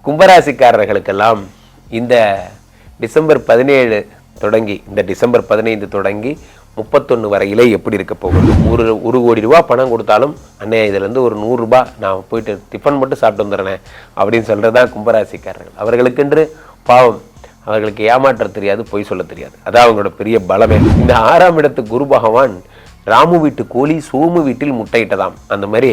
கும்பராசிக்காரர்களுக்கெல்லாம் இந்த டிசம்பர் 17 தொடங்கி இந்த டிசம்பர் 15 தொடங்கி 31 வரையிலே எப்படி இருக்க போகுது? ஒரு கோடி ரூபா பணம் கொடுத்தாலும் அண்ணே இதுலேருந்து ஒரு 100 ரூபாய் நான் போயிட்டு டிஃபன் மட்டும் சாப்பிட்டு வந்துடுறேன் அப்படின்னு சொல்கிறது தான் கும்பராசிக்காரர்கள். அவர்களுக்கென்று பாவம், அவர்களுக்கு ஏமாற்ற தெரியாது, பொய் சொல்ல தெரியாது. அதான் அவங்களோட பெரிய பலமே. இந்த 6ஆம் இடத்து குரு பகவான் ராமு வீட்டு கோழி சோமு வீட்டில் முட்டையிட்டதாம். அந்த மாதிரி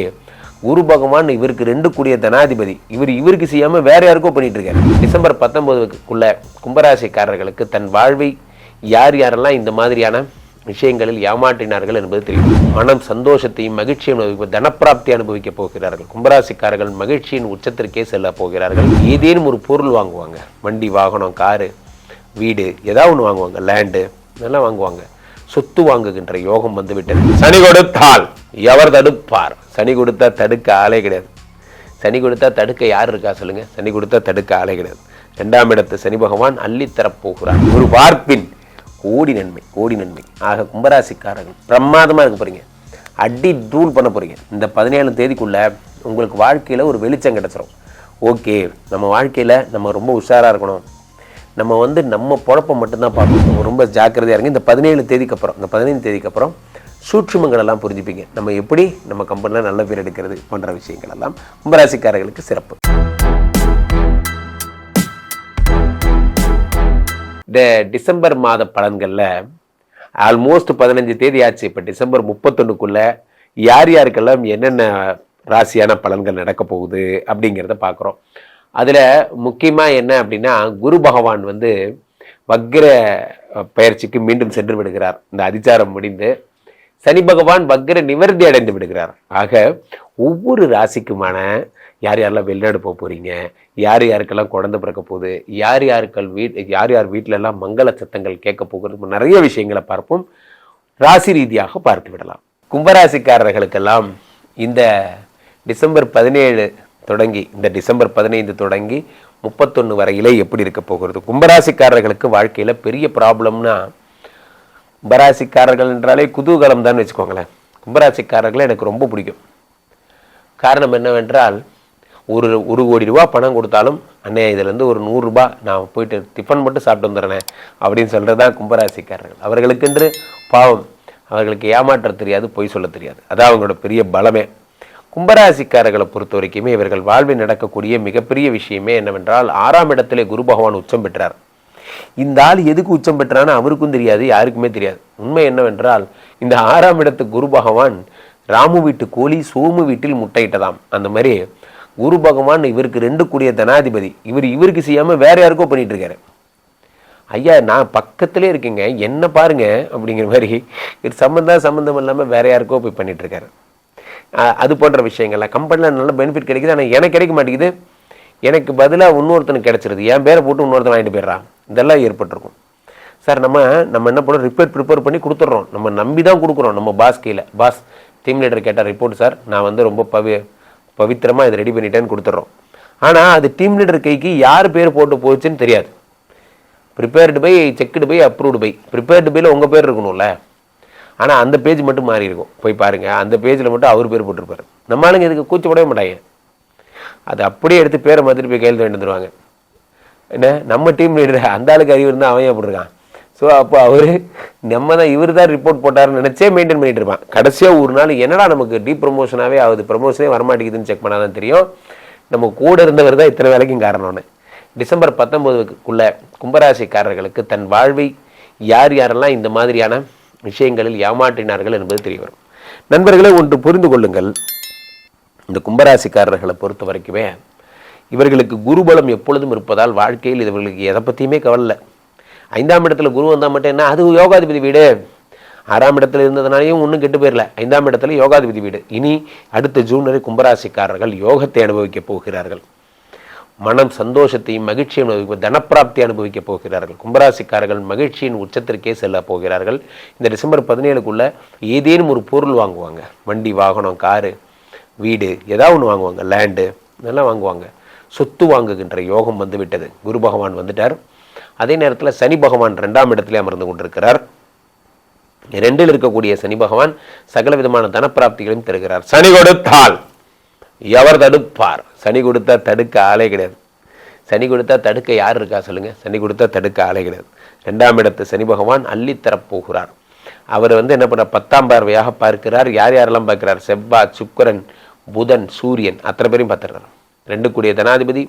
குரு பகவான் இவருக்கு 2 கூடிய தனாதிபதி. இவருக்கு செய்யாம வேற யாருக்கோ பண்ணிட்டு இருக்காரு. டிசம்பர் 19க்குள்ள கும்பராசிக்காரர்களுக்கு தன் வாழ்வை யாரெல்லாம் இந்த மாதிரியான விஷயங்களில் ஏமாற்றினார்கள் என்பது தெரியும். மனம் சந்தோஷத்தையும் மகிழ்ச்சியும் தனப்பிராப்தி அனுபவிக்க போகிறார்கள். கும்பராசிக்காரர்கள் மகிழ்ச்சியின் உச்சத்திற்கே செல்ல போகிறார்கள். ஏதேனும் ஒரு பொருள் வாங்குவாங்க. வண்டி, வாகனம், காரு, வீடு, ஏதாவது ஒன்று வாங்குவாங்க. லேண்டு இதெல்லாம் வாங்குவாங்க. சொத்து வாங்குகின்ற யோகம் வந்துவிட்டது. சனி கொடுத்தால் எவர் தடுப்பார்? சனி கொடுத்தா தடுக்க ஆளே கிடையாது. சனி கொடுத்தா தடுக்க யார் இருக்கா சொல்லுங்க? சனி கொடுத்தா தடுக்க ஆளே கிடையாது. 2ஆம் இடத்து சனி பகவான் அள்ளித்தரப் போகிறார். ஒரு பார்ப்பின் கோடி நன்மை. ஆக கும்பராசிக்காரர்கள் பிரமாதமா இருக்க போறீங்க. அடி தூள் பண்ண போறீங்க. இந்த 17 தேதிக்குள்ள உங்களுக்கு வாழ்க்கையில ஒரு வெளிச்சம் கிடைச்சிடும். ஓகே, நம்ம வாழ்க்கையில நம்ம ரொம்ப உஷாரா இருக்கணும். நம்ம நம்ம பொழப்பை மட்டும்தான் பார்க்கணும். ரொம்ப ஜாக்கிரதையா இருங்க. இந்த 17 தேதிக்கு அப்புறம், இந்த 15 தேதிக்கு அப்புறம் சூட்சுமங்கள் எல்லாம் புரிஞ்சுப்பீங்க. நம்ம எப்படி நம்ம கம்பெனியில் நல்ல பேர் எடுக்கிறது போன்ற விஷயங்கள் எல்லாம் கும்பராசிக்காரர்களுக்கு சிறப்பு. இந்த டிசம்பர் மாத பலன்களில் ஆல்மோஸ்ட் 15 தேதி ஆச்சு. இப்போ டிசம்பர் 31க்குள்ள யாருக்கெல்லாம் என்னென்ன ராசியான பலன்கள் நடக்க போகுது அப்படிங்கிறத பார்க்குறோம். அதில் முக்கியமாக என்ன அப்படின்னா, குரு பகவான் வக்ர பயிற்சிக்கு மீண்டும் சென்று விடுகிறார். இந்த அதிச்சாரம் முடிந்து சனி பகவான் வக்ர நிவர்த்தி அடைந்து விடுகிறார். ஆக ஒவ்வொரு ராசிக்குமான யாரெல்லாம் வெளிநாடு போக போறீங்க, யாருக்கெல்லாம் குழந்தை பிறக்க போகுது, யார் வீட்டில எல்லாம் மங்கள சத்தங்கள் கேட்க போகிறது, நிறைய விஷயங்களை பார்ப்போம். ராசி ரீதியாக பார்த்து விடலாம். கும்பராசிக்காரர்களுக்கெல்லாம் இந்த டிசம்பர் 17 தொடங்கி இந்த டிசம்பர் 15 தொடங்கி 31 வரையிலே எப்படி இருக்க போகிறது? கும்பராசிக்காரர்களுக்கு வாழ்க்கையில பெரிய ப்ராப்ளம்னா, கும்பராசிக்காரர்கள் என்றாலே குதூகலம் தான் வச்சுக்கோங்களேன். கும்பராசிக்காரர்களை எனக்கு ரொம்ப பிடிக்கும். காரணம் என்னவென்றால், ஒரு கோடி ரூபா பணம் கொடுத்தாலும் அண்ணே இதுலேருந்து ஒரு 100 ரூபாய் நான் போயிட்டு டிஃபன் மட்டும் சாப்பிட்டு வந்துடுறேன் அப்படின்னு சொல்கிறது தான் கும்பராசிக்காரர்கள். அவர்களுக்கென்று பாவம், அவர்களுக்கு ஏமாற்ற தெரியாது, பொய் சொல்ல தெரியாது. அதான் அவங்களோட பெரிய பலமே. கும்பராசிக்காரர்களை பொறுத்த வரைக்குமே இவர்கள் வாழ்வில் நடக்கக்கூடிய மிகப்பெரிய விஷயமே என்னவென்றால், 6ஆம் இடத்திலே குரு பகவான் உச்சம் பெற்றார். இந்த ஆள் எதுக்கு உச்சம் பெற்றான்னு அவருக்கும் தெரியாது, யாருக்குமே தெரியாது. உண்மை என்னவென்றால், இந்த 6ஆம் இடத்து குரு பகவான் ராமு வீட்டு கோழி சோமு வீட்டில் முட்டையிட்டதாம். அந்த மாதிரி குரு பகவான் இவருக்கு 2 கூடிய தனாதிபதி. இவருக்கு செய்யாம வேற யாருக்கோ பண்ணிட்டு இருக்காரு. ஐயா, நான் பக்கத்திலே இருக்கீங்க, என்ன பாருங்க அப்படிங்கிற மாதிரி இது சம்பந்தம் இல்லாம வேற யாருக்கோ போய் பண்ணிட்டு இருக்காரு. அது போன்ற விஷயங்கள்லாம் கம்பெனியில் நல்ல பெனிஃபிட் கிடைக்குது, ஆனால் எனக்கு கிடைக்க மாட்டேங்குது. எனக்கு பதிலாக இன்னொருத்தனுக்கு கிடைச்சிருது. என் பேரை போட்டு இன்னொருத்தன் வாங்கிட்டு போயிடுறான். இதெல்லாம் ஏற்பட்டிருக்கும். சார், நம்ம என்ன பண்ணுறோம், ரிப்போர்ட் பண்ணி கொடுத்துட்றோம். நம்ம நம்பி தான் கொடுக்குறோம். நம்ம பாஸ் கீழே, பாஸ் டீம் லீடர் கேட்டால் ரிப்போர்ட் சார், நான் ரொம்ப பவித்திரமாக இதை ரெடி பண்ணிட்டேன்னு கொடுத்துட்றோம். ஆனால் அது டீம் லீடர் கைக்கு யார் பேர் போட்டு போச்சுன்னு தெரியாது. Prepared by, checked by, approved by. Prepared பையில் உங்கள் பேர் இருக்கணும்ல, ஆனால் அந்த பேஜ் மட்டும் மாறி இருக்கும். போய் பாருங்க, அந்த பேஜில் மட்டும் அவர் பேர் போட்டிருப்பாரு. நம்ம ஆளுங்க இதுக்கு கூச்சப்படவே மாட்டாங்க. அது அப்படியே எடுத்து பேரை மாற்றிட்டு போய் கையில் வாங்கிட்டு வந்துடுவாங்க. என்ன, நம்ம டீம் லீடர் அந்த ஆளுக்கு அறிவு இருந்தால் அவன் போட்டிருக்கான். ஸோ அப்போ இவர் தான் ரிப்போர்ட் போட்டாருன்னு நினச்சே மெயின்டைன் பண்ணிட்டு இருப்பான். கடைசியாக ஒரு நாள் என்னடா நமக்கு ப்ரமோஷனாகவே ஆகுது, ப்ரமோஷனே வரமாட்டேங்குதுன்னு செக் பண்ணாதான் தெரியும் நம்ம கூட இருந்தவர் தான் இத்தனை வேலைக்கும் காரணம்னு. டிசம்பர் 19க்குள்ள கும்பராசிக்காரர்களுக்கு தன் வாழ்வை யாரெல்லாம் இந்த மாதிரியான விஷயங்களில் ஏமாற்றினார்கள் என்பது தெரிய வரும். நண்பர்களே, ஒன்று புரிந்து கொள்ளுங்கள். இந்த கும்பராசிக்காரர்களை பொறுத்த வரைக்குமே இவர்களுக்கு குருபலம் எப்பொழுதும் இருப்பதால் வாழ்க்கையில் இவர்களுக்கு எதை பற்றியுமே கவலை. 5ஆம் இடத்துல குரு வந்தால் மட்டும் என்ன, அது யோகாதிபதி வீடு. 6ஆம் இடத்துல இருந்ததுனாலையும் ஒன்றும் கெட்டு போயிடல. 5ஆம் இடத்துல யோகாதிபதி வீடு. இனி அடுத்த ஜூன் வரை கும்பராசிக்காரர்கள் யோகத்தை அனுபவிக்க போகிறார்கள். மனம் சந்தோஷத்தையும் மகிழ்ச்சியும் தனப்பிராப்தி அனுபவிக்க போகிறார்கள். கும்பராசிக்காரர்கள் மகிழ்ச்சியின் உச்சத்திற்கே செல்ல போகிறார்கள். இந்த டிசம்பர் 17க்குள்ள ஏதேனும் ஒரு பொருள் வாங்குவாங்க. வண்டி, வாகனம், காரு, வீடு, ஏதாவது ஒன்று வாங்குவாங்க. லேண்டு இதெல்லாம் வாங்குவாங்க. சொத்து வாங்குகின்ற யோகம் வந்துவிட்டது. குரு பகவான் வந்துட்டார். அதே நேரத்தில் சனி பகவான் 2ஆம் இடத்திலே அமர்ந்து கொண்டிருக்கிறார். 2இல் இருக்கக்கூடிய சனி பகவான் சகல விதமான தனப்பிராப்திகளையும் தருகிறார். சனி கொடுத்தால் எவர் தடுப்பார்? சனி கொடுத்தா தடுக்க ஆளே கிடையாது. சனி கொடுத்தா தடுக்க யார் இருக்கா சொல்லுங்கள்? சனி கொடுத்தா தடுக்க ஆளே கிடையாது. 2ஆம் இடத்து சனி பகவான் அள்ளித்தரப்போகிறார். அவர் என்ன பண்ண 10ஆம் பார்வையாக பார்க்கிறார். யார் யாரெல்லாம் பார்க்கிறார்? செவ்வாய், சுக்கிரன், புதன், சூரியன் அத்தனை பேரையும் பார்த்துறார். 2 கூடிய தனாதிபதி,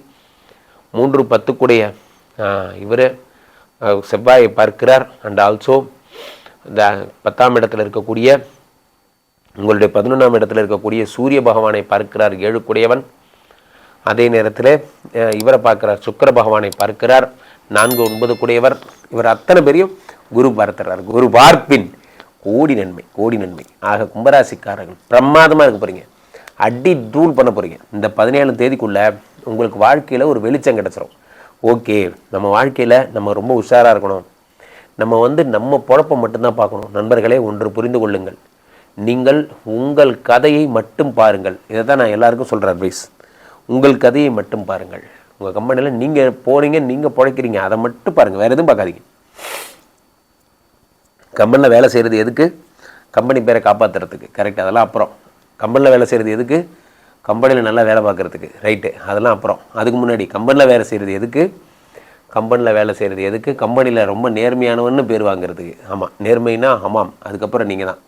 3 10 கூடிய இவர் செவ்வாயை பார்க்கிறார். அண்ட் ஆல்சோ இந்த 10ஆம் இடத்துல இருக்கக்கூடிய உங்களுடைய 11ஆம் இடத்துல இருக்கக்கூடிய சூரிய பகவானை பார்க்கிறார், 7 கூடியவன். அதே நேரத்தில் இவரை பார்க்கிறார், சுக்கிர பகவானை பார்க்கிறார், 4 9 கூடியவர். இவர் அத்தனை பேரையும் குரு பார்த்துறார். குரு பார்ப்பின் கோடி நன்மை, கோடி நன்மை. ஆக கும்பராசிக்காரர்கள் பிரமாதமாக இருக்க போகிறீங்க, அடி தூள் பண்ண போகிறீங்க. இந்த 17 தேதிக்குள்ளே உங்களுக்கு வாழ்க்கையில் ஒரு வெளிச்சம் கிடச்சிரும். ஓகே, நம்ம வாழ்க்கையில் நம்ம ரொம்ப உஷாராக இருக்கணும். நம்ம நம்ம பொழப்பை மட்டும்தான் பார்க்கணும். நண்பர்களே, ஒன்று புரிந்து கொள்ளுங்கள். நீங்கள் உங்கள் கதையை மட்டும் பாருங்கள். இதை தான் நான் எல்லாருக்கும் சொல்கிற அட்வைஸ். உங்கள் கதையை மட்டும் பாருங்கள். உங்கள் கம்பெனியில் நீங்கள் போகிறீங்க, நீங்கள் பிழைக்கிறீங்க, அதை மட்டும் பாருங்கள், வேறு எதுவும் பார்க்காதீங்க. கம்பெனியில் வேலை செய்கிறது எதுக்கு? கம்பெனி பேரை காப்பாற்றுறதுக்கு, கரெக்ட். அதெல்லாம் அப்புறம். கம்பெனியில் வேலை செய்கிறது எதுக்கு? கம்பெனியில் நல்லா வேலை பார்க்குறதுக்கு, ரைட்டு. அதெல்லாம் அப்புறம். அதுக்கு முன்னாடி கம்பெனியில் வேலை செய்கிறது எதுக்கு? கம்பெனியில் வேலை செய்கிறது எதுக்கு? கம்பெனியில் ரொம்ப நேர்மையானவன்னு பேர் வாங்குறதுக்கு. ஆமாம், நேர்மைனா ஆமாம், அதுக்கப்புறம் நீங்கள் தான்.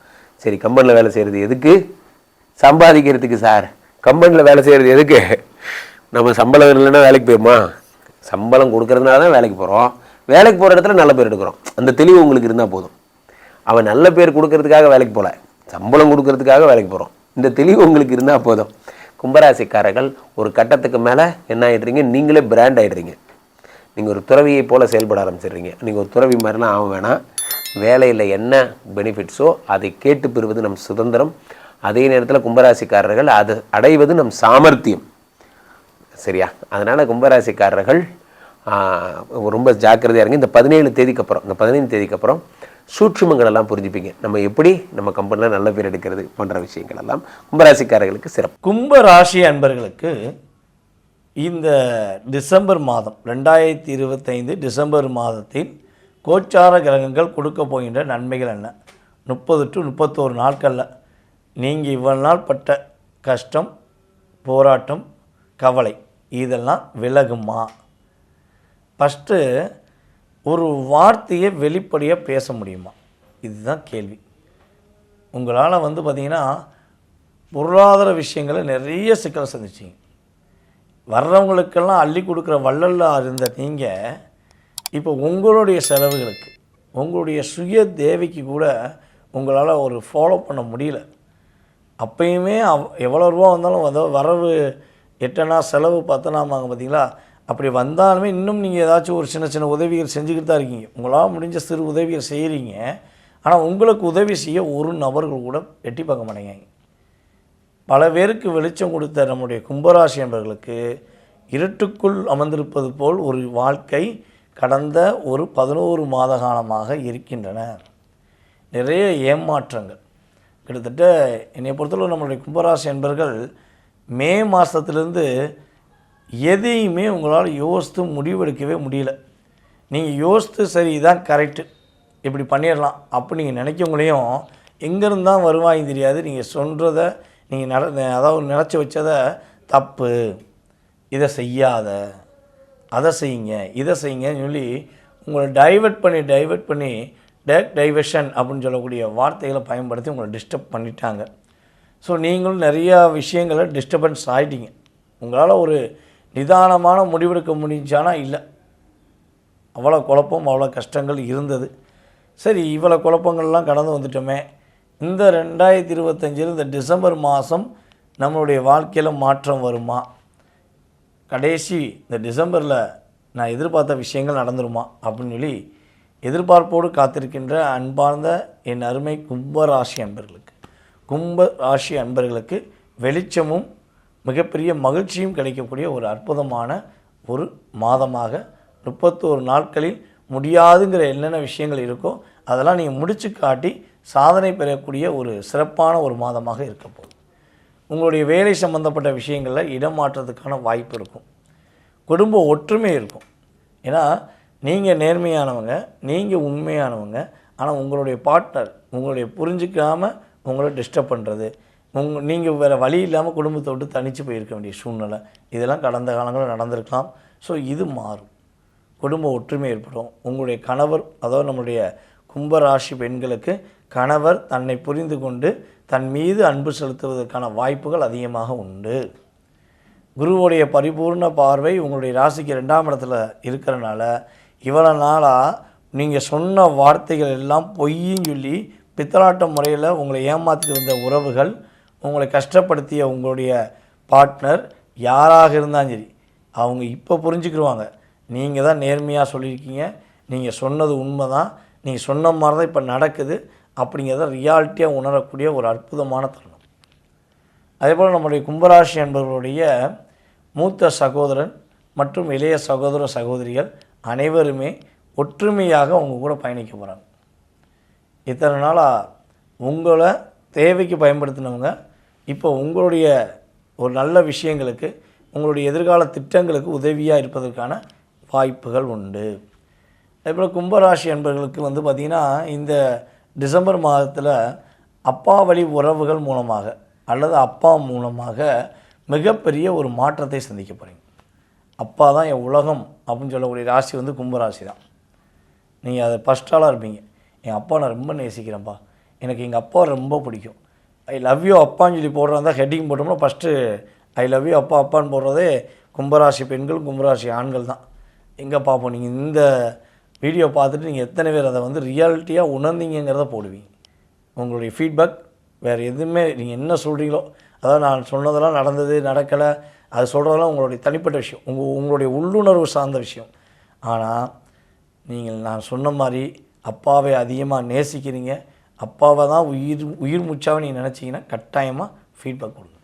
சரி, கம்பெனியில் வேலை செய்கிறது எதுக்கு? சம்பாதிக்கிறதுக்கு சார். கம்பெனியில் வேலை செய்கிறது எதுக்கு? நம்ம சம்பளம் இல்லைன்னா வேலைக்கு போயிருமா? சம்பளம் கொடுக்கறதுனால தான் வேலைக்கு போகிறோம். வேலைக்கு போகிற இடத்துல நல்ல பேர் எடுக்கிறோம். அந்த தெளிவு உங்களுக்கு இருந்தால் போதும். அவன் நல்ல பேர் கொடுக்கறதுக்காக வேலைக்கு போகல, சம்பளம் கொடுக்கறதுக்காக வேலைக்கு போகிறோம். இந்த தெளிவு உங்களுக்கு இருந்தால் போதும். கும்பராசிக்காரர்கள் ஒரு கட்டத்துக்கு மேலே என்ன ஆகிடுறீங்க? நீங்களே பிராண்ட் ஆகிடுறீங்க. நீங்கள் ஒரு துறவியை போல் செயல்பட ஆரம்பிச்சிடுறீங்க. நீங்கள் ஒரு துறவி மாதிரிலாம் ஆக வேணாம். வேலையில் என்ன பெனிஃபிட்ஸோ அதை கேட்டு பெறுவது நம் சுதந்திரம். அதே நேரத்தில் கும்பராசிக்காரர்கள் அதை அடைவது நம் சாமர்த்தியம். சரியா? அதனால் கும்பராசிக்காரர்கள் ரொம்ப ஜாக்கிரதையாக இருங்க. இந்த 17 தேதிக்கு அப்புறம், இந்த 15 தேதிக்கு அப்புறம் சூட்சுமங்கள் எல்லாம் புரிஞ்சுப்பீங்க. நம்ம எப்படி நம்ம கம்பெனியில் நல்ல பேர் எடுக்கிறது போன்ற விஷயங்கள் எல்லாம் கும்பராசிக்காரர்களுக்கு சிறப்பு. கும்பராசி அன்பர்களுக்கு இந்த டிசம்பர் மாதம் 2025 டிசம்பர் மாதத்தில் கோச்சார கிரகங்கள் கொடுக்க போகின்ற நன்மைகள் என்ன? 30 to 31 நாட்களில் நீங்கள் இவ்வளவு நாள் பட்ட கஷ்டம், போராட்டம், கவலை இதெல்லாம் விலகுமா? ஃபஸ்ட்டு ஒரு வார்த்தையை வெளிப்படையாக பேச முடியுமா? இதுதான் கேள்வி. உங்களால் பார்த்திங்கன்னா பொருளாதார விஷயங்களை நிறைய சிக்கலை சந்திச்சிங்க. வர்றவங்களுக்கெல்லாம் அள்ளி கொடுக்குற வள்ளலாக இருந்த நீங்கள் இப்போ உங்களுடைய செலவுகளுக்கு, உங்களுடைய சுய தேவைக்கு கூட உங்களால் ஒரு ஃபாலோ பண்ண முடியல. அப்பயுமே எவ்வளோ ரூபா வந்தாலும் வரவு எட்டனா செலவு பத்தனாமாங்க பார்த்தீங்களா? அப்படி வந்தாலுமே இன்னும் நீங்கள் ஏதாச்சும் ஒரு சின்ன சின்ன உதவிகள் செஞ்சுக்கிட்டு தான் இருக்கீங்க. உங்களால் முடிஞ்ச சிறு உதவிகள் செய்கிறீங்க. ஆனால் உங்களுக்கு உதவி செய்ய ஒரு நபர்கள் கூட எட்டி பார்க்க மாட்டேங்க. பல பேருக்கு வெளிச்சம் கொடுத்த நம்முடைய கும்பராசி என்பவர்களுக்கு இருட்டுக்குள் அமர்ந்திருப்பது போல் ஒரு வாழ்க்கை கடந்த ஒரு 11 மாத காலமாக இருக்கின்றன. நிறைய ஏமாற்றங்கள். கிட்டத்தட்ட என்னை பொறுத்தளவு நம்மளுடைய கும்பராசி என்பவர்கள் மே மாதத்துலேருந்து எதையுமே உங்களால் யோசித்து முடிவெடுக்கவே முடியல. நீங்கள் யோசித்து சரி இதான் கரெக்டு, இப்படி பண்ணிடலாம் அப்படி நீங்கள் நினைக்கவங்களையும் எங்கேருந்தான் வருவாயும் தெரியாது. நீங்கள் சொல்கிறத நீங்கள் அதாவது நினச்சி வச்சதை தப்பு, இதை செய்யாத, அதை செய்யுங்க, இதை செய்யுங்கன்னு சொல்லி உங்களை டைவர்ட் பண்ணி டைவர்ஷன் அப்படின்னு சொல்லக்கூடிய வார்த்தைகளை பயன்படுத்தி உங்களை டிஸ்டர்ப் பண்ணிட்டாங்க. ஸோ நீங்களும் நிறையா விஷயங்களை டிஸ்டர்பன்ஸ் ஆகிட்டீங்க. உங்களால் ஒரு நிதானமான முடிவெடுக்க முடிஞ்சானா இல்லை. அவ்வளோ குழப்பம், அவ்வளோ கஷ்டங்கள் இருந்தது. சரி, இவ்வளோ குழப்பங்கள்லாம் கடந்து வந்துட்டோமே. இந்த 2025 இந்த டிசம்பர் மாதம் நம்மளுடைய வாழ்க்கையில் மாற்றம் வருமா? கடைசி இந்த டிசம்பரில் நான் எதிர்பார்த்த விஷயங்கள் நடந்துருமா அப்படின்னு சொல்லி எதிர்பார்ப்போடு காத்திருக்கின்ற அன்பார்ந்த என் அருமை கும்பராசி அன்பர்களுக்கு வெளிச்சமும் மிகப்பெரிய மகிழ்ச்சியும் கிடைக்கக்கூடிய ஒரு அற்புதமான ஒரு மாதமாக 31 நாட்களில் முடியாதுங்கிற என்னென்ன விஷயங்கள் இருக்கோ அதெல்லாம் நீங்கள் முடித்து காட்டி சாதனை பெறக்கூடிய ஒரு சிறப்பான ஒரு மாதமாக இருக்க போகுது. உங்களுடைய வேலை சம்பந்தப்பட்ட விஷயங்களில் இடமாற்றத்துக்கான வாய்ப்பு இருக்கும். குடும்ப ஒற்றுமை இருக்கும். ஏன்னா நீங்கள் நேர்மையானவங்க, நீங்கள் உண்மையானவங்க. ஆனால் உங்களுடைய பார்ட்னர் உங்களுடைய புரிஞ்சிக்காமல் உங்களை டிஸ்டர்ப் பண்ணுறது, நீங்கள் வேறு வழி இல்லாமல் குடும்பத்தை விட்டு தனித்து போயிருக்க வேண்டிய சூழ்நிலை, இதெல்லாம் கடந்த காலங்களில் நடந்திருக்கலாம். ஸோ இது மாறும், குடும்ப ஒற்றுமை ஏற்படும். உங்களுடைய கணவர், அதாவது நம்முடைய கும்பராசி பெண்களுக்கு கணவர் தன்னை புரிந்து கொண்டு தன் மீது அன்பு செலுத்துவதற்கான வாய்ப்புகள் அதிகமாக உண்டு. குருவுடைய பரிபூர்ண பார்வை உங்களுடைய ராசிக்கு 2ஆம் இடத்துல இருக்கிறனால இவ்வளோ நாளாக நீங்கள் சொன்ன வார்த்தைகள் எல்லாம் பொய்யும் சொல்லி பித்தலாட்ட முறையில் உங்களை ஏமாற்றிட்டு வந்த உறவுகள், உங்களை கஷ்டப்படுத்திய உங்களுடைய பார்ட்னர் யாராக இருந்தாலும் சரி, அவங்க இப்போ புரிஞ்சுக்கிடுவாங்க. நீங்கள் தான் நேர்மையாக சொல்லியிருக்கீங்க, நீங்கள் சொன்னது உண்மை தான், நீங்கள் சொன்ன மாதிரி தான் இப்போ நடக்குது அப்படிங்கிறத ரியாலிட்டியாக உணரக்கூடிய ஒரு அற்புதமான தருணம். அதேபோல் நம்முடைய கும்பராசி என்பவர்களுடைய மூத்த சகோதரன் மற்றும் இளைய சகோதர சகோதரிகள் அனைவருமே ஒற்றுமையாக உங்கள் கூட பயணிக்க போகிறாங்க. இத்தனை நாளாக உங்களை தேவைக்கு பயன்படுத்தினவங்க இப்போ உங்களுடைய ஒரு நல்ல விஷயங்களுக்கு, உங்களுடைய எதிர்கால திட்டங்களுக்கு உதவியாக இருப்பதற்கான வாய்ப்புகள் உண்டு. அதேபோல் கும்பராசி என்பவர்களுக்கு பார்த்திங்கன்னா இந்த டிசம்பர் மாதத்தில் அப்பா வழி உறவுகள் மூலமாக அல்லது அப்பா மூலமாக மிகப்பெரிய ஒரு மாற்றத்தை சந்திக்க போகிறீங்க. அப்பா தான் என் உலகம் அப்படின்னு சொல்லக்கூடிய ராசி கும்பராசி தான். நீங்கள் அதை ஃபஸ்ட்டாலாக இருப்பீங்க. என் அப்பா நான் ரொம்ப நேசிக்கிறேன்ப்பா, எனக்கு எங்கள் அப்பா ரொம்ப பிடிக்கும், ஐ லவ் யூ அப்பான்னு சொல்லி போடுறதா ஹெட்டிங் போட்டோம்னா ஃபஸ்ட்டு ஐ லவ் யூ அப்பா அப்பான்னு போடுறதே கும்பராசி பெண்கள், கும்பராசி ஆண்கள் தான். எங்கே பார்ப்போம், நீங்கள் இந்த வீடியோ பார்த்துட்டு நீங்கள் எத்தனை பேர் அதை ரியாலிட்டியாக உணர்ந்தீங்கிறத போடுவீங்க. உங்களுடைய ஃபீட்பேக் வேறு எதுவுமே, நீங்கள் என்ன சொல்கிறீங்களோ, அதாவது நான் சொன்னதெல்லாம் நடந்தது நடக்கலை அது சொல்கிறதெல்லாம் உங்களுடைய தனிப்பட்ட விஷயம், உங்களுடைய உள்ளுணர்வு சார்ந்த விஷயம். ஆனால் நீங்கள் நான் சொன்ன மாதிரி அப்பாவை அதிகமாக நேசிக்கிறீங்க, அப்பாவை தான் உயிர் மூச்சாவை நீங்கள் நினச்சிங்கன்னா கட்டாயமாக ஃபீட்பேக் கொடுங்க.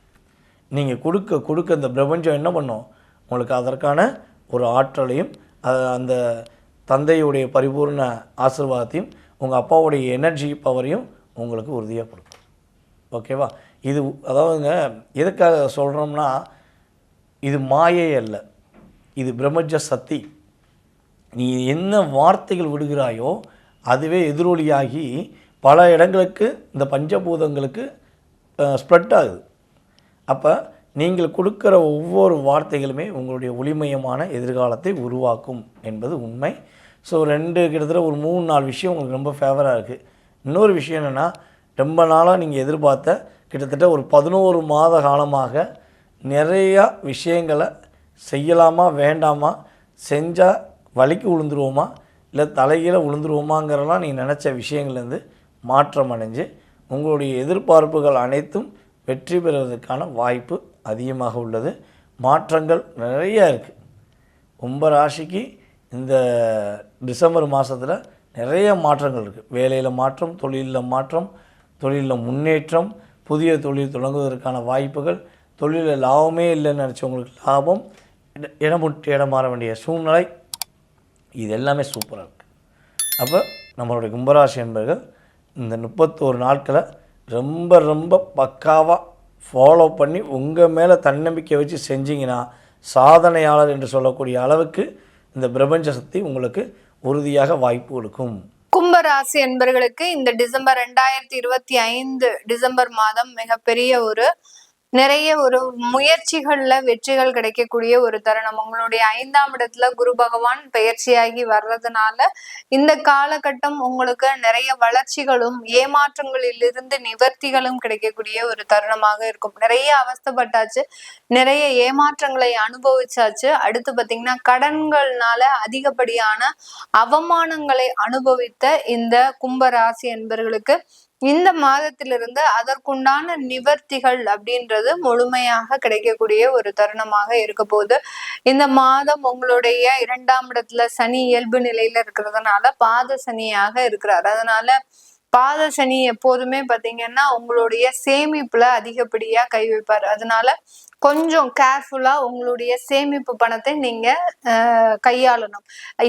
நீங்கள் கொடுக்க இந்த பிரபஞ்சம் என்ன பண்ணும், உங்களுக்கு அதற்கான ஒரு ஆற்றலையும் அந்த தந்தையுடைய பரிபூர்ண ஆசீர்வாதத்தையும் உங்கள் அப்பாவுடைய எனர்ஜி பவரையும் உங்களுக்கு உறுதியாக கொடுக்கும். ஓகேவா? இது அதாவதுங்க எதுக்காக சொல்கிறோம்னா, இது மாயை அல்ல, இது பிரம்மஜ சக்தி. நீ என்ன வார்த்தைகள் விடுகிறாயோ அதுவே எதிரொலியாகி பல இடங்களுக்கு இந்த பஞ்சபூதங்களுக்கு ஸ்ப்ரெட் ஆகுது. அப்போ நீங்கள் கொடுக்குற ஒவ்வொரு வார்த்தைகளுமே உங்களுடைய ஒளிமயமான எதிர்காலத்தை உருவாக்கும் என்பது உண்மை. ஸோ கிட்டத்தட்ட ஒரு 3-4 விஷயம் உங்களுக்கு ரொம்ப ஃபேவராக இருக்குது. இன்னொரு விஷயம் என்னென்னா, ரொம்ப நாளாக நீங்கள் எதிர்பார்த்த கிட்டத்தட்ட ஒரு 11 மாத காலமாக நிறையா விஷயங்களை செய்யலாமா வேண்டாமா, செஞ்சால் வலிக்கு விழுந்துருவோமா இல்லை தலைகீழ விழுந்துருவோமாங்கிறலாம் நீங்கள் நினச்ச விஷயங்கள்லேருந்து மாற்றம் அடைஞ்சு உங்களுடைய எதிர்பார்ப்புகள் அனைத்தும் வெற்றி பெறுவதற்கான வாய்ப்பு அதிகமாக உள்ளது. மாற்றங்கள் நிறையா இருக்குது. கும்பராசிக்கு இந்த டிசம்பர் மாதத்தில் நிறைய மாற்றங்கள் இருக்குது. வேலையில் மாற்றம், தொழிலில் மாற்றம், தொழிலில் முன்னேற்றம், புதிய தொழில் தொடங்குவதற்கான வாய்ப்புகள், தொழிலில் லாபமே இல்லைன்னு நினச்சவங்களுக்கு லாபம், இடம் விட்டு இடம் மாற வேண்டிய சூழ்நிலை, இது எல்லாமே சூப்பராக இருக்குது. அப்போ நம்மளுடைய கும்பராசி என்பர்கள் இந்த 31 நாட்களை ரொம்ப ரொம்ப பக்காவாக ஃபாலோ பண்ணி உங்கள் மேலே தன்னம்பிக்கை வச்சு செஞ்சிங்கன்னா சாதனையாளர் என்று சொல்லக்கூடிய அளவுக்கு இந்த பிரபஞ்ச சக்தி உங்களுக்கு உறுதியாக வாய்ப்பு கொடுக்கும். கும்பராசி என்பர்களுக்கு இந்த டிசம்பர் 2025 டிசம்பர் மாதம் மிகப்பெரிய நிறைய முயற்சிகள்ல வெற்றிகள் கிடைக்கக்கூடிய ஒரு தருணம். உங்களுடைய 5ஆம் இடத்துல குரு பகவான் பெயர்ச்சியாகி வர்றதுனால இந்த காலகட்டம் உங்களுக்கு நிறைய வளர்ச்சிகளும் ஏமாற்றங்களிலிருந்து நிவர்த்திகளும் கிடைக்கக்கூடிய ஒரு தருணமாக இருக்கும். நிறைய அவஸ்தைப்பட்டாச்சு, நிறைய ஏமாற்றங்களை அனுபவிச்சாச்சு. அடுத்து பாத்தீங்கன்னா கடன்கள்னால அதிகப்படியான அவமானங்களை அனுபவித்த இந்த கும்பராசி என்பர்களுக்கு இந்த மாதத்திலிருந்து அதற்குண்டான நிவர்த்திகள் அப்படின்றது முழுமையாக கிடைக்கக்கூடிய ஒரு தருணமாக இருக்க போகுது. இந்த மாதம் உங்களுடைய 2ஆம் இடத்துல சனி இயல்பு நிலையில இருக்கிறதுனால பாத சனியாக இருக்கிறார். அதனால பாத சனி எப்போதுமே பாத்தீங்கன்னா உங்களுடைய சேமிப்புல அதிகப்படியா கை வைப்பார். அதனால கொஞ்சம் கேர்ஃபுல்லா உங்களுடைய சேமிப்பு பணத்தை நீங்க கையாளணும்.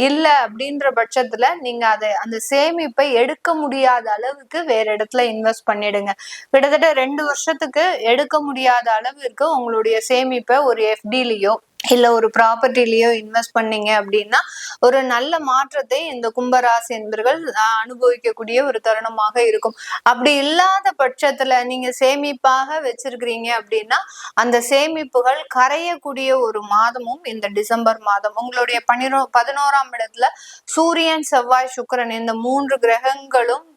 இல்லை அப்படின்ற பட்சத்துல நீங்க அந்த சேமிப்பை எடுக்க முடியாத அளவுக்கு வேற இடத்துல இன்வெஸ்ட் பண்ணிடுங்க. கிட்டத்தட்ட 2 வருஷத்துக்கு எடுக்க முடியாத அளவிற்கு உங்களுடைய சேமிப்பை ஒரு எஃப்டிலயோ இல்ல ஒரு ப்ராப்பர்ட்டிலயோ இன்வெஸ்ட் பண்ணீங்க அப்படின்னா ஒரு நல்ல மாற்றத்தை இந்த கும்பராசி என்பர்கள் அனுபவிக்கக்கூடிய ஒரு தருணமாக இருக்கும். அப்படி இல்லாத பட்சத்துல நீங்க சேமிப்பாக வச்சிருக்கிறீங்க அப்படின்னா அந்த சேமிப்புகள் கரையக்கூடிய ஒரு மாதமும் இந்த டிசம்பர் மாதம். உங்களுடைய 11ஆம் இடத்துல சூரியன், செவ்வாய், சுக்கிரன் இந்த 3 கிரகங்களும்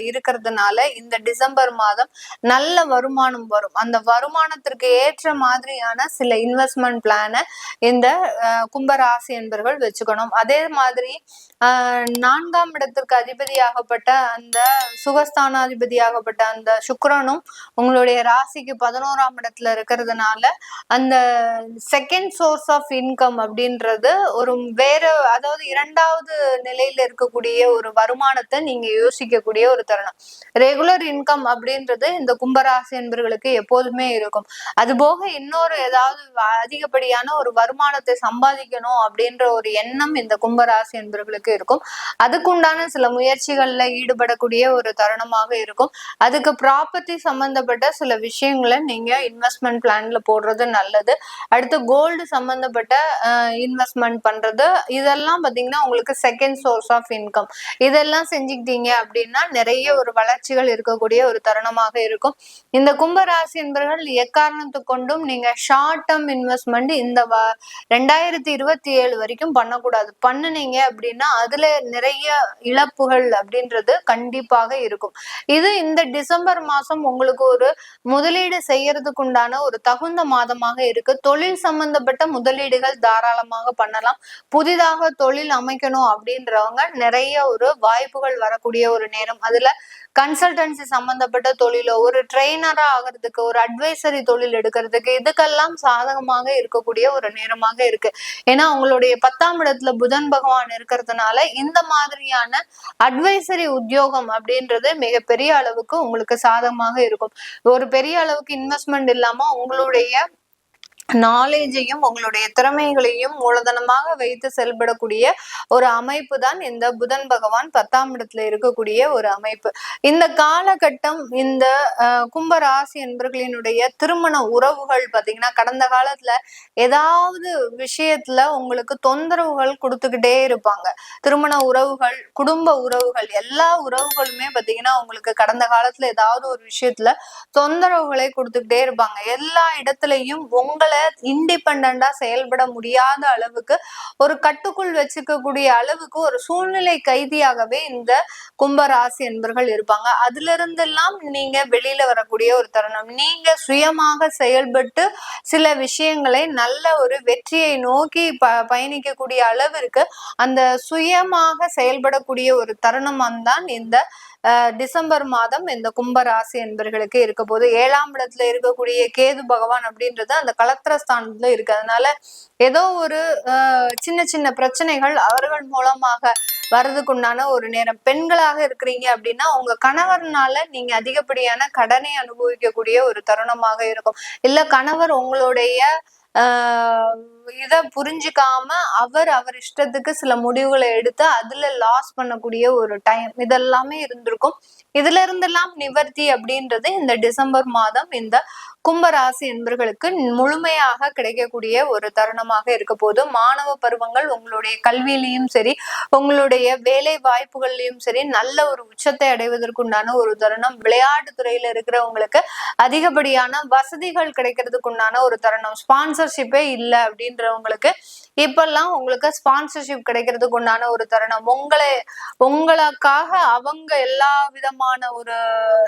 இருக்கிறதுனால இந்த டிசம்பர் மாதம் நல்ல வருமானம் வரும். அந்த வருமானத்திற்கு ஏற்ற மாதிரியான சில இன்வெஸ்ட்மெண்ட் பிளானை இந்த கும்பராசி என்பர்கள் வச்சுக்கணும். அதே மாதிரி 4ஆம் இடத்திற்கு அதிபதியாகப்பட்ட அந்த சுகஸ்தானாதிபதியாகப்பட்ட அந்த சுக்கிரனும் உங்களுடைய ராசிக்கு 11ஆம் இடத்துல இருக்கிறதுனால அந்த செகண்ட் சோர்ஸ் ஆஃப் இன்கம் அப்படின்றது ஒரு வேற, அதாவது 2வது நிலையில இருக்கக்கூடிய ஒரு வருமானத்தை நீங்க யோசிக்கக்கூடிய ஒரு தருணம். ரெகுலர் இன்கம் அப்படின்றது இந்த கும்பராசி என்பர்களுக்கு எப்போதுமே இருக்கும். அது போக இன்னொரு ஏதாவது அதிகப்படியான ஒரு வருமானத்தை சம்பாதிக்கணும் அப்படின்ற ஒரு எண்ணம் இந்த கும்பராசி என்பர்களுக்கு இருக்கும். அதுக்குண்டான சில முயற்சிகள்ல ஈடுபடக்கூடிய ஒரு தருணமாக இருக்கும். அதுக்கு ப்ராப்பர்ட்டி சம்பந்தப்பட்ட சில விஷயங்களை நீங்க இன்வெஸ்ட்மெண்ட் பிளான்ல போடுறது நல்லது. அடுத்து கோல்டு சம்பந்தப்பட்ட இன்வெஸ்ட்மெண்ட் பண்றது, இதெல்லாம் பாத்தீங்கன்னா உங்களுக்கு செகண்ட் சோர்ஸ் ஆஃப் இன்கம். இதெல்லாம் செஞ்சுக்கிட்டீங்க அப்படின்னா நிறைய ஒரு வளர்ச்சிகள் இருக்கக்கூடிய ஒரு தருணமாக இருக்கும். இந்த கும்பராசி என்பவர்கள் எக்காரணத்து கொண்டும் நீங்க ஷார்ட் டேர்ம் இன்வெஸ்ட்மெண்ட் இந்த 2027 வரைக்கும் பண்ணக்கூடாது. பண்ணுனீங்க அப்படின்னா அதுல நிறைய இழப்புகள் அப்படின்றது கண்டிப்பாக இருக்கும். இது இந்த டிசம்பர் மாசம் உங்களுக்கு ஒரு முதலீடு செய்யறதுக்கு உண்டான ஒரு தகுந்த மாதமாக இருக்கு. தொழில் சம்பந்தப்பட்ட முதலீடுகள் தாராளமாக பண்ணலாம். புதிதாக தொழில் அமைக்கணும் அப்படின்றவங்க நிறைய ஒரு வாய்ப்புகள் வரக்கூடிய ஒரு நேரம். அதுல கன்சல்டன்சி சம்பந்தப்பட்ட தொழிலோ, ஒரு ட்ரெயினரா ஆகிறதுக்கு, ஒரு அட்வைசரி தொழில் எடுக்கிறதுக்கு, இதுக்கெல்லாம் சாதகமாக இருக்கக்கூடிய ஒரு நேரமாக இருக்கு. ஏன்னா உங்களுடைய 10ஆம் இடத்துல புதன் பகவான் இருக்கிறதுனால இந்த மாதிரியான அட்வைசரி உத்தியோகம் அப்படின்றது மிகப்பெரிய அளவுக்கு உங்களுக்கு சாதகமாக இருக்கும். ஒரு பெரிய அளவுக்கு இன்வெஸ்ட்மெண்ட் இல்லாம உங்களுடைய நாலேஜையும் உங்களுடைய திறமைகளையும் மூலதனமாக வைத்து செயல்படக்கூடிய ஒரு அமைப்பு தான் இந்த புதன் பகவான் 10ஆம் இடத்துல இருக்கக்கூடிய ஒரு அமைப்பு. இந்த காலகட்டம் இந்த கும்பராசி என்பர்களினுடைய திருமண உறவுகள் பாத்தீங்கன்னா கடந்த காலத்துல ஏதாவது விஷயத்துல உங்களுக்கு தொந்தரவுகள் கொடுத்துக்கிட்டே இருப்பாங்க. திருமண உறவுகள், குடும்ப உறவுகள், எல்லா உறவுகளுமே பாத்தீங்கன்னா உங்களுக்கு கடந்த காலத்துல ஏதாவது ஒரு விஷயத்துல தொந்தரவுகளை கொடுத்துக்கிட்டே இருப்பாங்க. எல்லா இடத்துலயும் உங்களை இண்டிபெண்டா செயல்பட முடியாத அளவுக்கு, ஒரு கட்டுக்குள் வச்சுக்கக்கூடிய அளவுக்கு ஒரு சூழ்நிலை கைதியாகவே இந்த கும்பராசி என்பர்கள் இருப்பாங்க. அதுல இருந்தெல்லாம் நீங்க வெளியில வரக்கூடிய ஒரு தருணம். நீங்க சுயமாக செயல்பட்டு சில விஷயங்களை நல்ல ஒரு வெற்றியை நோக்கி பயணிக்கக்கூடிய அளவிற்கு அந்த சுயமாக செயல்படக்கூடிய ஒரு தருணம் தான் இந்த டிசம்பர் மாதம் இந்த கும்பராசி என்பர்களுக்கு இருக்க போது. 7ஆம் இடத்துல இருக்கக்கூடிய கேது பகவான் அப்படின்றது அந்த கலத்திரஸ்தானத்துல இருக்கு. அதனால ஏதோ ஒரு சின்ன சின்ன பிரச்சனைகள் அவர்கள் மூலமாக வர்றதுக்குண்டான ஒரு நேரம். பெண்களாக இருக்கிறீங்க அப்படின்னா உங்க கணவர்னால நீங்க அதிகப்படியான கடனை அனுபவிக்கக்கூடிய ஒரு தருணமாக இருக்கும். இல்ல கணவர் உங்களுடைய இத புரிஞ்சுக்காம அவர் இஷ்டத்துக்கு சில முடிவுகளை எடுத்து அதுல லாஸ் பண்ணக்கூடிய ஒரு டைம், இதெல்லாமே இருந்திருக்கும். இதுல இருந்தெல்லாம் நிவர்த்தி அப்படின்றது இந்த டிசம்பர் மாதம் இந்த கும்பராசி என்பர்களுக்கு முழுமையாக கிடைக்கக்கூடிய ஒரு தருணமாக இருக்க போது. மாணவ பருவங்கள் உங்களுடைய கல்வியிலையும் சரி, உங்களுடைய வேலை வாய்ப்புகள்லயும் சரி நல்ல ஒரு உச்சத்தை அடைவதற்குண்டான ஒரு தருணம். விளையாட்டு துறையில இருக்கிறவங்களுக்கு அதிகப்படியான வசதிகள் கிடைக்கிறதுக்குண்டான ஒரு தருணம். ஸ்பான்சர்ஷிப்பே இல்லை அப்படின்றவங்களுக்கு இப்பெல்லாம் உங்களுக்கு ஸ்பான்சர்ஷிப் கிடைக்கிறதுக்கு உண்டான ஒரு தருணம். உங்களுக்காக அவங்க எல்லா விதமான ஒரு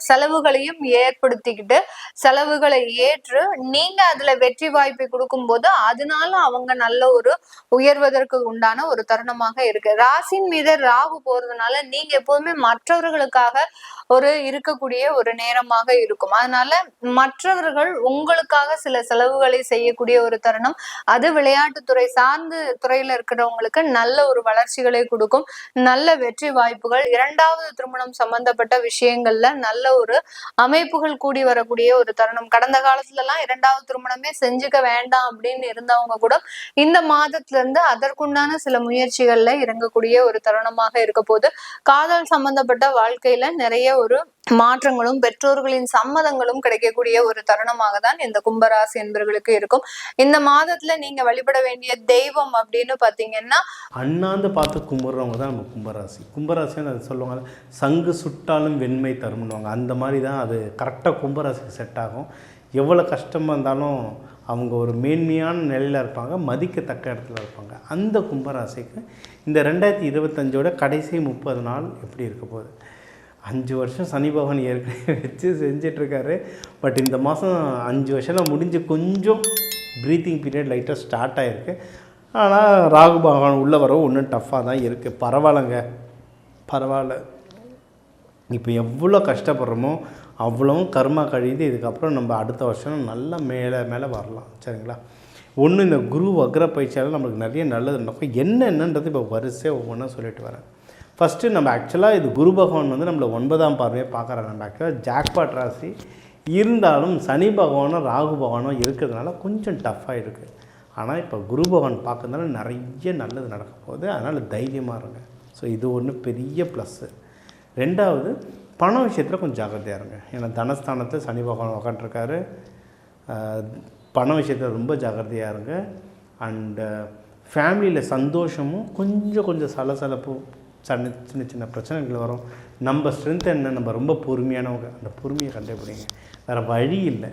செலவுகளையும் ஏற்படுத்திக்கிட்டு செலவுகளை ஏற்று நீங்க அதுல வெற்றி வாய்ப்பை கொடுக்கும் போது அதனால அவங்க நல்ல ஒரு உயர்வதற்கு உண்டான ஒரு தருணமாக இருக்கு. ராசின் மீது ராகு போறதுனால நீங்க எப்போதுமே மற்றவர்களுக்காக ஒரு இருக்கக்கூடிய ஒரு நேரமாக இருக்கும். அதனால மற்றவர்கள் உங்களுக்காக சில செலவுகளை செய்யக்கூடிய ஒரு தருணம். அது விளையாட்டுத்துறை சார்ந்து துறையில இருக்கிறவங்களுக்கு நல்ல ஒரு வளர்ச்சிகளை கொடுக்கும். நல்ல வெற்றி வாய்ப்புகள், 2வது திருமணம் சம்பந்தப்பட்ட விஷயங்கள்ல நல்ல ஒரு அமைப்புகள் கூடி வரக்கூடிய ஒரு தருணம். கடந்த காலத்துல எல்லாம் 2வது திருமணமே செஞ்சுக்க வேண்டாம் அப்படின்னு இருந்தவங்க கூட இந்த மாதத்துல இருந்து அதற்குண்டான சில முயற்சிகள்ல இறங்கக்கூடிய ஒரு தருணமாக இருக்க போது. காதல் சம்பந்தப்பட்ட வாழ்க்கையில நிறைய ஒரு மாற்றங்களும் பெற்றோர்களின் சம்மதங்களும் கிடைக்கக்கூடிய ஒரு தருணமாக தான் இந்த கும்பராசி என்பவர்களுக்கு இருக்கும். இந்த மாதத்துல நீங்க வழிபட வேண்டிய தெய்வம் அப்படின்னு பாத்தீங்கன்னா, அண்ணாந்து பார்த்து கும்பிட்றவங்க தான் நம்ம கும்பராசி. கும்பராசின்னு அது சொல்லுவாங்க, சங்கு சுட்டாலும் வெண்மை தரும்னுவாங்க. அந்த மாதிரி தான் அது கரெக்டாக கும்பராசிக்கு செட் ஆகும். எவ்வளோ கஷ்டமாக இருந்தாலும் அவங்க ஒரு மேன்மையான நிலையில் இருப்பாங்க, மதிக்கத்தக்க இடத்துல இருப்பாங்க. அந்த கும்பராசிக்கு இந்த 2025ஓட கடைசி 30 நாள் எப்படி இருக்க போகுது? 5 வருஷம் சனி பகவான் ஏற்கனவே வச்சு செஞ்சிட்ருக்காரு. பட் இந்த மாதம் 5 வருஷம்லாம் முடிஞ்சு கொஞ்சம் ப்ரீத்திங் பீரியட் லைட்டாக ஸ்டார்ட் ஆகிருக்கு. ஆனால் ராகு பகவான் உள்ளே வரவும் இன்னும் டஃப்பாக தான் இருக்குது. பரவாயில்லைங்க, பரவாயில்ல. இப்போ எவ்வளோ கஷ்டப்படுறோமோ அவ்வளவும் கர்மா கழிது. இதுக்கப்புறம் நம்ம அடுத்த வருஷம் நல்லா மேலே வரலாம். சரிங்களா? ஒன்று, இந்த குரு வக்ர பயிற்சியால் நம்மளுக்கு நிறைய நல்லது நடக்கும். என்னென்னன்றது இப்போ வரிசையாக ஒவ்வொன்றா சொல்லிட்டு வரேன். ஃபஸ்ட்டு நம்ம ஆக்சுவலாக இது குரு பகவான் வந்து நம்மளை 9ஆம் பார்வையை பார்க்குறாங்க. நம்ம ஆக்சுவலாக ஜாக்பாட் ராசி இருந்தாலும் சனி பகவானும் ராகு பகவானும் இருக்கிறதுனால கொஞ்சம் டஃப்பாக இருக்குது. ஆனால் இப்போ குரு பகவான் பார்க்கறதுனால நிறைய நல்லது நடக்க போகுது. அதனால் தைரியமாக இருங்க. ஸோ இது ஒன்று பெரிய ப்ளஸ்ஸு. ரெண்டாவது, பண விஷயத்தில் கொஞ்சம் ஜாக்கிரதையாக இருங்க. ஏன்னா தனஸ்தானத்தில் சனி பகவான் உக்காண்ட்ருக்காரு. பண விஷயத்தில் ரொம்ப ஜாக்கிரதையாக இருங்க. அண்டு ஃபேமிலியில் சந்தோஷமும் கொஞ்சம் சலசலப்பு, சின்ன சின்ன பிரச்சனைகள் வரும். நம்ம ஸ்ட்ரென்த் என்ன, நம்ம ரொம்ப பொறுமையானவங்க. அந்த பொறுமையை கண்டுபிடிங்க, வேறு வழி இல்லை.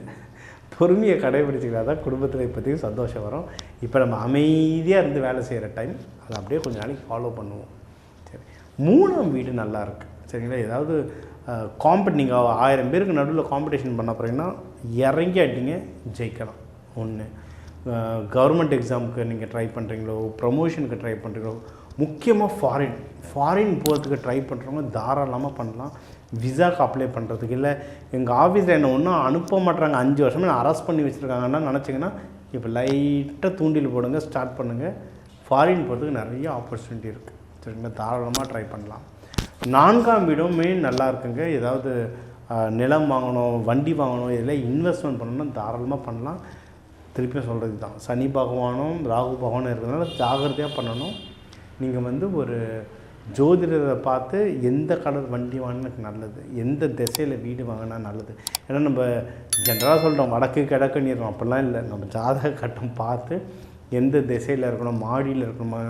பொறுமையை கடைபிடிச்சிக்கிட்டா தான் குடும்பத்தில் இப்போதைக்கு சந்தோஷம் வரும். இப்போ நம்ம அமைதியாக இருந்து வேலை செய்கிற டைம் அதை அப்படியே கொஞ்சம் நாளைக்கு ஃபாலோ பண்ணுவோம். சரி, 3ஆம் வீடு நல்லா இருக்குது. சரிங்களா? ஏதாவது நீங்கள் 1000 பேருக்கு நடுவில் காம்படிஷன் பண்ண போகிறீங்கன்னா இறங்கி அடிங்க, ஜெயிக்கலாம். ஒன்று, கவர்மெண்ட் எக்ஸாமுக்கு நீங்கள் ட்ரை பண்ணுறீங்களோ, ப்ரமோஷனுக்கு ட்ரை பண்ணுறீங்களோ, முக்கியமாக ஃபாரின் போகிறதுக்கு ட்ரை பண்ணுறவங்க தாராளமாக பண்ணலாம். விசாக்கு அப்ளை பண்ணுறதுக்கு, இல்லை எங்கள் ஆஃபீஸில் என்ன ஒன்றும் அனுப்ப மாட்டுறாங்க, 5 வருஷமாக நான் அரெஸ்ட் பண்ணி வச்சுருக்காங்கன்னா நினச்சிங்கன்னா இப்போ லைட்டாக தூண்டில் போடுங்க, ஸ்டார்ட் பண்ணுங்கள். ஃபாரின் போகிறதுக்கு நிறைய ஆப்பர்ச்சுனிட்டி இருக்குது. சரிங்களா? தாராளமாக ட்ரை பண்ணலாம். 4ஆம் வீடுமே நல்லா இருக்குங்க. ஏதாவது நிலம் வாங்கணும், வண்டி வாங்கணும், இதில் இன்வெஸ்ட்மெண்ட் பண்ணணும்னா தாராளமாக பண்ணலாம். திருப்பியும் சொல்கிறது தான், சனி பகவானும் ராகு பகவானும் இருக்கிறதுனால ஜாகிரதையாக பண்ணணும். நீங்கள் வந்து ஒரு ஜோதிடரை பார்த்து எந்த கலர் வண்டி வாங்கினா நல்லது, எந்த திசையில் வீடு வாங்கினா நல்லது. ஏன்னா நம்ம ஜென்ரலாக சொல்கிறோம் வடக்கு கிழக்குன்னு இருக்கோம், அப்படிலாம் இல்லை. நம்ம ஜாதக கட்டம் பார்த்து எந்த திசையில் இருக்கணும், மாடியில் இருக்கணுமா,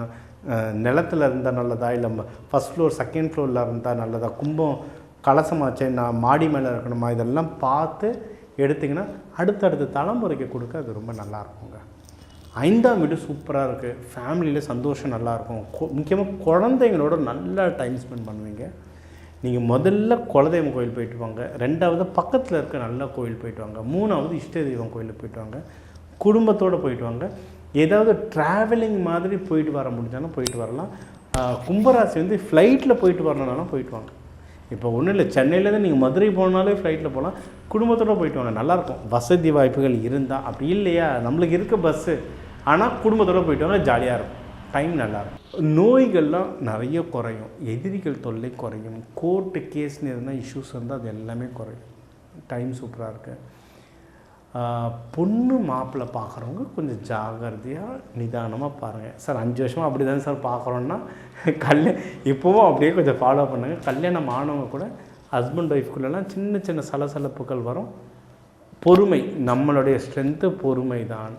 நிலத்தில் இருந்தால் நல்லதா, இல்லை ஃபஸ்ட் ஃப்ளோர் செகண்ட் ஃப்ளோரில் இருந்தால் நல்லதா, கும்பம் கலசமாச்சே நான் மாடி மேலே இருக்கணுமா, இதெல்லாம் பார்த்து எடுத்திங்கன்னா அடுத்தடுத்த தலைமுறைக்கு கொடுக்க அது ரொம்ப நல்லாயிருக்குங்க. 5ஆம் வீடு சூப்பராக இருக்குது. ஃபேமிலியில் சந்தோஷம் நல்லாயிருக்கும். முக்கியமாக குழந்தைங்களோட நல்லா டைம் ஸ்பெண்ட் பண்ணுவீங்க. நீங்கள் முதல்ல குலதெய்வம் கோயில் போயிட்டு வாங்க. 2வது பக்கத்தில் இருக்க நல்ல கோயில் போயிட்டு வாங்க. 3வது இஷ்ட தெய்வம் கோயிலுக்கு போயிட்டு வாங்க. குடும்பத்தோடு போயிட்டு வாங்க. ஏதாவது ட்ராவலிங் மாதிரி போயிட்டு வர முடிஞ்சாலும் போயிட்டு வரலாம். கும்பராசி வந்து ஃப்ளைட்டில் போயிட்டு வரணுன்னாலும் போயிட்டு வாங்க. இப்போ ஒன்றும் இல்லை, சென்னையிலேருந்து நீங்கள் மதுரை போனாலே ஃப்ளைட்டில் போகலாம். குடும்பத்தோடு போயிட்டு வாங்க, நல்லாயிருக்கும். வசதி வாய்ப்புகள் இருந்தால். அப்படி இல்லையா, நம்மளுக்கு இருக்க பஸ்ஸு, ஆனால் குடும்பத்தோடு போயிட்டு வாங்க, ஜாலியாக இருக்கும், டைம் நல்லாயிருக்கும். நோய்கள்லாம் நிறைய குறையும், எதிரிகள் தொல்லை குறையும், கோர்ட்டு கேஸ்ன்னு இருந்தால் இஷ்யூஸ் இருந்தால் அது எல்லாமே குறையும். டைம் சூப்பராக இருக்குது. பொண்ணு மாப்பிள்ளை பார்க்குறவங்க கொஞ்சம் ஜாகிரதையாக நிதானமாக பாருங்கள். சார் 5 வருஷமாக அப்படி தானே சார் பார்க்குறோன்னா இப்போவும் அப்படியே கொஞ்சம் ஃபாலோ பண்ணுங்கள். கல்யாணம் ஆனவங்க கூட ஹஸ்பண்ட் ஒய்ஃப்குள்ளெல்லாம் சின்ன சின்ன சலசலப்புகள் வரும். பொறுமை, நம்மளுடைய ஸ்ட்ரென்த்து பொறுமை தான்.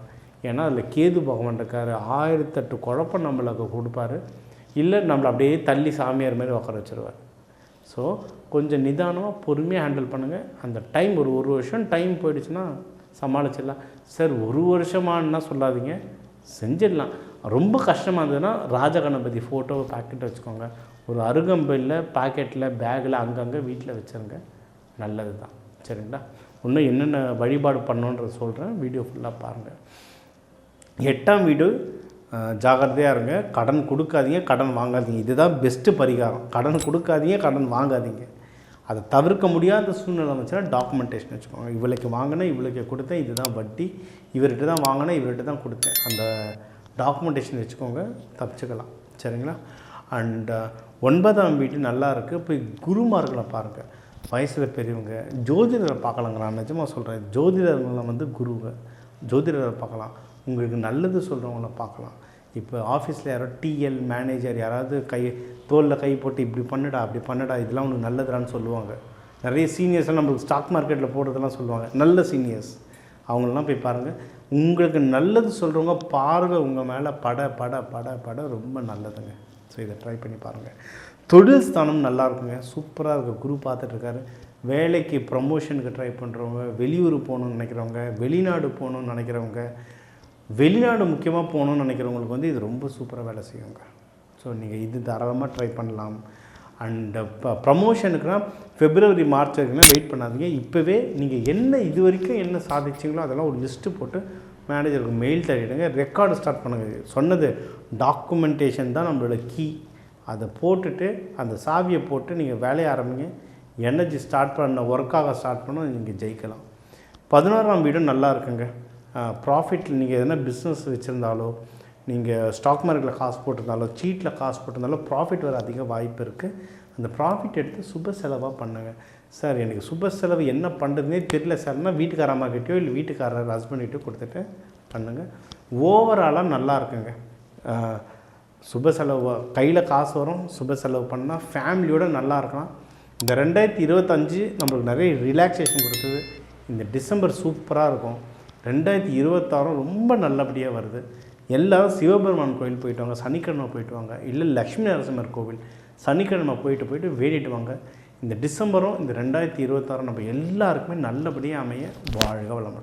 ஏன்னா அதில் கேது பகவான் இருக்கார். 1008 குழப்பம் நம்மளுக்கு கொடுப்பாரு. இல்லை நம்மளை அப்படியே தள்ளி சாமியார் மாதிரி உட்கார வச்சுருவார். ஸோ கொஞ்சம் நிதானமாக பொறுமையாக ஹேண்டில் பண்ணுங்கள். அந்த டைம் ஒரு வருஷம் டைம் போயிடுச்சுன்னா சமாளிச்சிடலாம். சார் 1 வருஷமானா சொல்லாதீங்க, செஞ்சிடலாம். ரொம்ப கஷ்டமாக இருந்ததுன்னா ராஜகணபதி ஃபோட்டோவை பேக்கெட் வச்சுக்கோங்க. ஒரு அருகம்பையில் பாக்கெட்டில் பேக்கில் அங்கங்கே வீட்டில் வச்சுருங்க, நல்லது தான். சரிங்களா? இன்னும் என்னென்ன வழிபாடு பண்ணணுன்றத சொல்கிறேன், வீடியோ ஃபுல்லாக பாருங்கள். 8ஆம் வீடு ஜாகிரதையாக இருங்க. கடன் கொடுக்காதீங்க, கடன் வாங்காதீங்க. இதுதான் பெஸ்ட்டு பரிகாரம். கடன் கொடுக்காதீங்க, கடன் வாங்காதீங்க. அதை தவிர்க்க முடியாத சூழ்நிலை வந்துச்சுன்னா டாக்குமெண்டேஷன் வச்சுக்கோங்க. இவளுக்கு வாங்கினேன், இவளுக்கு கொடுத்தேன், இதுதான் வட்டி, இவர்கிட்ட தான் வாங்கினேன், இவர்கிட்ட தான் கொடுத்தேன், அந்த டாக்குமெண்டேஷன் வச்சுக்கோங்க, தப்பிச்சுக்கலாம். சரிங்களா? அண்ட் 9ஆம் வீடு நல்லா இருக்குது. போய் குருமார்களை பாருங்கள், வயசில் பெரியவங்க. ஜோதிடரை பார்க்கலாங்க. நான் நிஜமாக சொல்கிறேன், ஜோதிடர்களை வந்து குருவை ஜோதிடரை பார்க்கலாம். உங்களுக்கு நல்லது சொல்கிறவங்கள பார்க்கலாம். இப்போ ஆஃபீஸில் யாரோ டிஎல் மேனேஜர் யாராவது தோளில் கை போட்டு இப்படி பண்ணுடா அப்படி பண்ணுடா, இதெல்லாம் உனக்கு நல்லதுடான்னு சொல்லுவாங்க. நிறைய சீனியர்ஸ்லாம் நம்மளுக்கு ஸ்டாக் மார்க்கெட்டில் போடுறதெல்லாம் சொல்லுவாங்க, நல்ல சீனியர்ஸ், அவங்களெலாம் போய் பாருங்கள். உங்களுக்கு நல்லது சொல்கிறவங்க பார்வை உங்கள் மேலே பட ரொம்ப நல்லதுங்க. ஸோ இதை ட்ரை பண்ணி பாருங்கள். தொழில் ஸ்தானம் நல்லா இருக்குங்க, சூப்பராக இருக்குது. குரு பார்த்துட்ருக்காரு. வேலைக்கு ப்ரமோஷனுக்கு ட்ரை பண்ணுறவங்க, வெளியூர் போகணுன்னு நினைக்கிறவங்க, வெளிநாடு போகணுன்னு நினைக்கிறவங்க, வெளிநாடு முக்கியமாக போகணுன்னு நினைக்கிறவங்களுக்கு வந்து இது ரொம்ப சூப்பராக வேலை செய்யுங்க. ஸோ நீங்கள் இது தாராளமாக ட்ரை பண்ணலாம். அண்டு ப்ரமோஷனுக்குனா February March வரைக்கும் வெயிட் பண்ணாதீங்க. இப்போவே நீங்கள் என்ன இது வரைக்கும் என்ன சாதிச்சிங்களோ அதெல்லாம் ஒரு லிஸ்ட்டு போட்டு மேனேஜருக்கு மெயில் தள்ளிடுங்க. ரெக்கார்டு ஸ்டார்ட் பண்ணுங்கள். சொன்னது டாக்குமெண்டேஷன் தான் நம்மளோட கீ. அதை போட்டுட்டு அந்த சாவியை போட்டு நீங்கள் வேலையை ஆரம்பிங்க. எனர்ஜி ஸ்டார்ட் பண்ண ஒர்க்காக ஸ்டார்ட் பண்ணால் நீங்கள் ஜெயிக்கலாம். 11ஆம் வீடும் நல்லா இருக்குங்க. ப்ராஃபிட்டில் நீங்கள் எதனா பிஸ்னஸ் வச்சுருந்தாலோ, நீங்கள் ஸ்டாக் மார்க்கெட்டில் காசு போட்டிருந்தாலோ, சீட்டில் காசு போட்டிருந்தாலோ ப்ராஃபிட் வர அதிக வாய்ப்பு இருக்குது. அந்த ப்ராஃபிட் எடுத்து சுப செலவாக பண்ணுங்கள். சார் எனக்கு சுப செலவு என்ன பண்ணுறதுனே தெரியல சார்னா வீட்டுக்கார அம்மாக்கிட்டேயோ இல்லை வீட்டுக்காரர் ஹஸ்பண்ட்கிட்டயோ கொடுத்துட்டு பண்ணுங்கள். ஓவராலாக நல்லா இருக்குங்க. சுப செலவு கையில் காசு வரும், சுப செலவு பண்ணால் ஃபேமிலியோடு நல்லா இருக்கலாம். இந்த 2025 நம்மளுக்கு நிறைய ரிலாக்ஸேஷன் கொடுத்தது. இந்த டிசம்பர் சூப்பராக இருக்கும். 2026 ரொம்ப நல்லபடியாக வருது. எல்லோரும் சிவபெருமான் கோயில் போயிட்டு வாங்க, சனிக்கிழமை போயிட்டு வாங்க, இல்லை லக்ஷ்மி நரசிம்மர் கோவில் சனிக்கிழமை போயிட்டு வேடிட்டு வாங்க. இந்த டிசம்பரும் இந்த 2026 நம்ம எல்லாருக்குமே நல்லபடியாக அமைய வாழ்க வளமுடன்.